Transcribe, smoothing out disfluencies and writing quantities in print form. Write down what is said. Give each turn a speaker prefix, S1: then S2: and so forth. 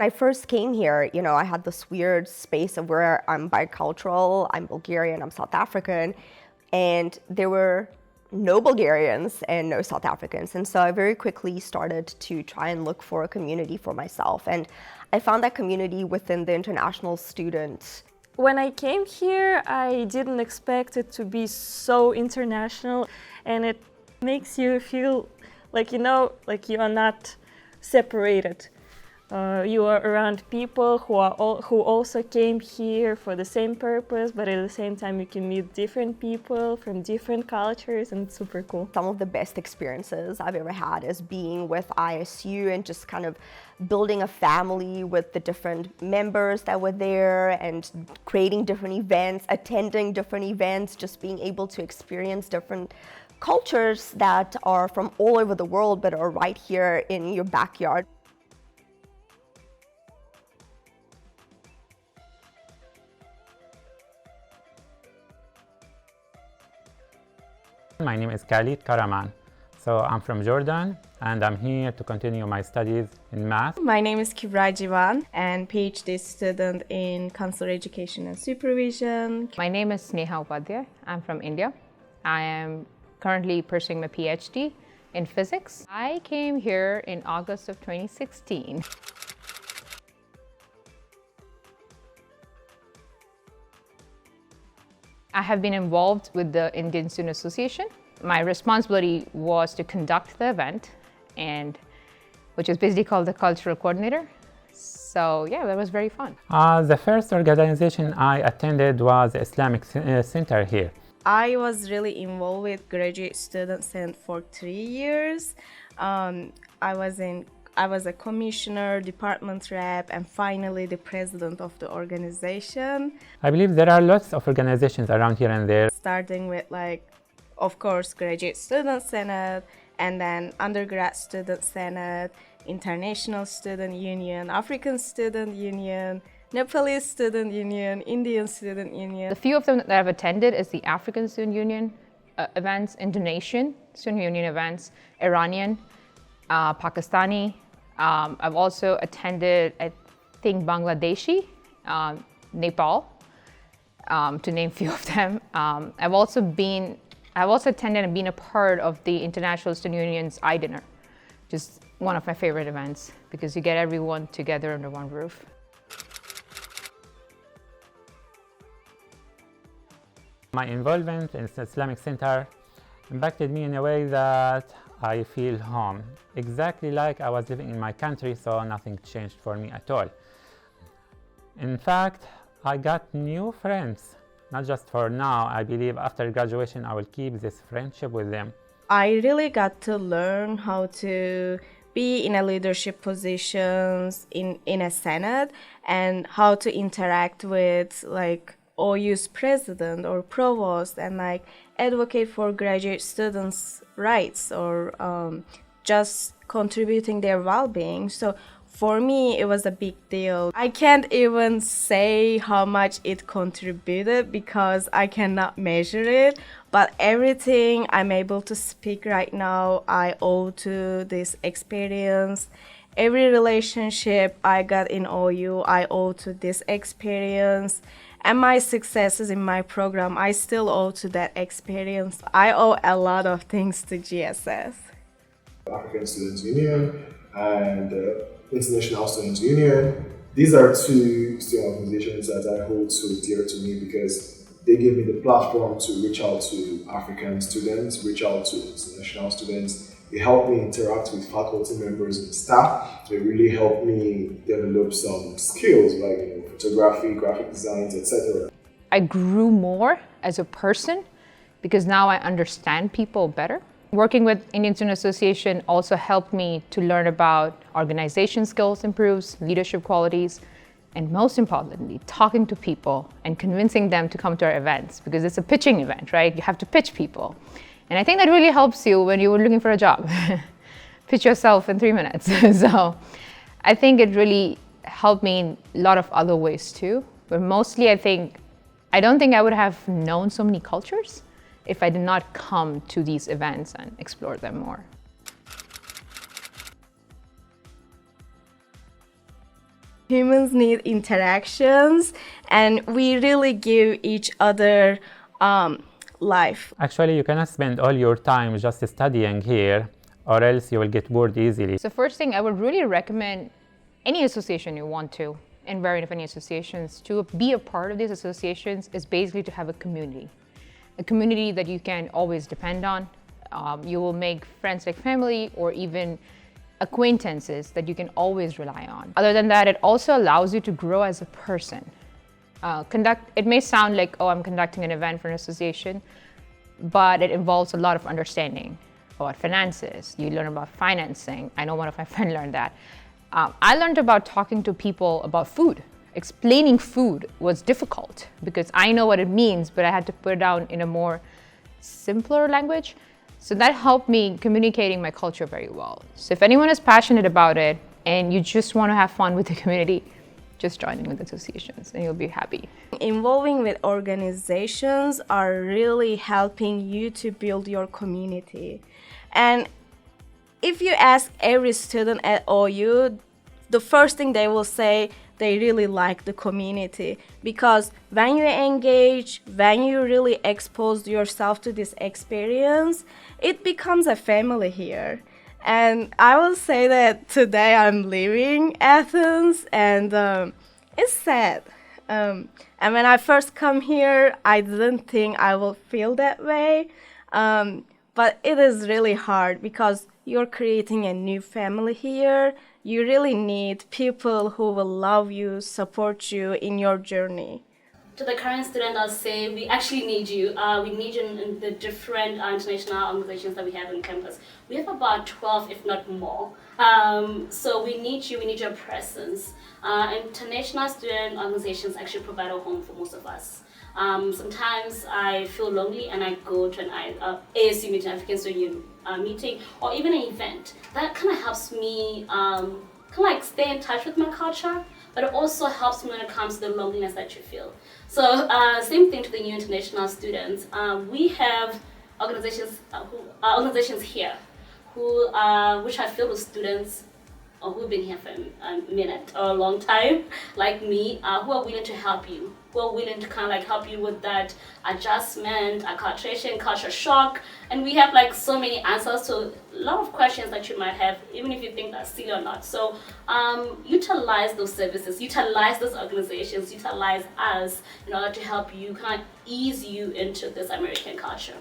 S1: When I first came here, I had this weird space of where I'm bicultural, I'm Bulgarian, I'm South African, and there were no Bulgarians and no South Africans. And so I very quickly started to try and look for a community for myself. And I found that community within the international students.
S2: When I came here, I didn't expect it to be so international, and it makes you feel like, like you are not separated. You are around people who also came here for the same purpose, but at the same time you can meet different people from different cultures, and it's super cool.
S1: Some of the best experiences I've ever had is being with ISU and just kind of building a family with the different members that were there and creating different events, attending different events, just being able to experience different cultures that are from all over the world but are right here in your backyard.
S3: My name is KHALED. So I'm from Jordan and I'm here to continue my studies in math.
S4: My name is QBRA and PhD student in counselor education and supervision.
S5: My name is SNEHA UPADHYAY. I'm from India. I am currently pursuing my PhD in physics. I came here in August of 2016. I have been involved with the Indian Student Association. My responsibility was to conduct the event, which is basically called the cultural coordinator. So yeah, that was very fun.
S3: The first organization I attended was the Islamic Center here.
S4: I was really involved with Graduate Student Center for 3 years. I was a commissioner, department rep, and finally the president of the organization.
S3: I believe there are lots of organizations around here and there.
S4: Starting with of course, Graduate Student Senate, and then Undergrad Student Senate, International Student Union, African Student Union, Nepalese Student Union, Indian Student Union.
S5: The few of them that I've attended is the African Student Union events, Indonesian Student Union events, Iranian, Pakistani. I've also attended, I think, Bangladeshi, Nepal, to name a few of them. I've also attended and been a part of the International Student Union's iDinner, just one of my favorite events because you get everyone together under one roof.
S3: My involvement in the Islamic Center impacted me in a way that I feel home, exactly like I was living in my country, so nothing changed for me at all. In fact, I got new friends, not just for now. I believe after graduation I will keep this friendship with them.
S4: I really got to learn how to be in a leadership positions in a Senate and how to interact with OU's president or provost and advocate for graduate students' rights or just contributing their well-being. So for me, it was a big deal. I can't even say how much it contributed because I cannot measure it, but everything I'm able to speak right now, I owe to this experience. Every relationship I got in OU, I owe to this experience. And my successes in my program, I still owe to that experience. I owe a lot of things to GSS.
S6: African Students Union and International Students Union. These are two student organizations that I hold so dear to me because they give me the platform to reach out to African students, reach out to international students. They help me interact with faculty members and staff. They really help me develop some skills like photography, graphic designs, etc.
S5: I grew more as a person because now I understand people better. Working with Indian Student Association also helped me to learn about organization skills improves, leadership qualities, and most importantly, talking to people and convincing them to come to our events because it's a pitching event, right? You have to pitch people. And I think that really helps you when you're looking for a job. Pitch yourself in 3 minutes. So I think it really helped me in a lot of other ways too. But mostly I don't think I would have known so many cultures if I did not come to these events and explore them more.
S4: Humans need interactions, and we really give each other life.
S3: Actually, you cannot spend all your time just studying here, or else you will get bored easily.
S5: So first thing, I would really recommend any association you want to, and very many associations, to be a part of these associations is basically to have a community that you can always depend on. You will make friends like family or even acquaintances that you can always rely on. Other than that, it also allows you to grow as a person. It may sound like, oh, I'm conducting an event for an association, but it involves a lot of understanding about finances. You learn about financing. I know one of my friends learned that. I learned about talking to people about food. Explaining food was difficult because I know what it means, but I had to put it down in a more simpler language. So that helped me communicating my culture very well. So if anyone is passionate about it and you just want to have fun with the community, just join in with associations and you'll be happy.
S4: Involving with organizations are really helping you to build your community. And if you ask every student at OU, the first thing they will say, they really like the community, because when you engage, when you really expose yourself to this experience, it becomes a family here. And I will say that today I'm leaving Athens, and it's sad. And when I first come here, I didn't think I will feel that way. But it is really hard because you're creating a new family here. You really need people who will love you, support you in your journey.
S7: To the current student, I'll say we actually need you. We need you in the different international organizations that we have on campus. We have about 12, if not more. So we need you, we need your presence. International student organizations actually provide a home for most of us. Sometimes I feel lonely and I go to an ASU meeting, African Student Union meeting, or even an event. That kind of helps me kind of like stay in touch with my culture, but it also helps me when it comes to the loneliness that you feel. So same thing to the new international students. We have organizations here which are filled with students who've been here for a minute or a long time, like me, who are willing to help you, who are willing to kind of like help you with that adjustment, acculturation, culture shock. And we have like so many answers to a lot of questions that you might have, even if you think that's silly or not. So utilize those services, utilize those organizations, utilize us in order to help you kind of ease you into this American culture.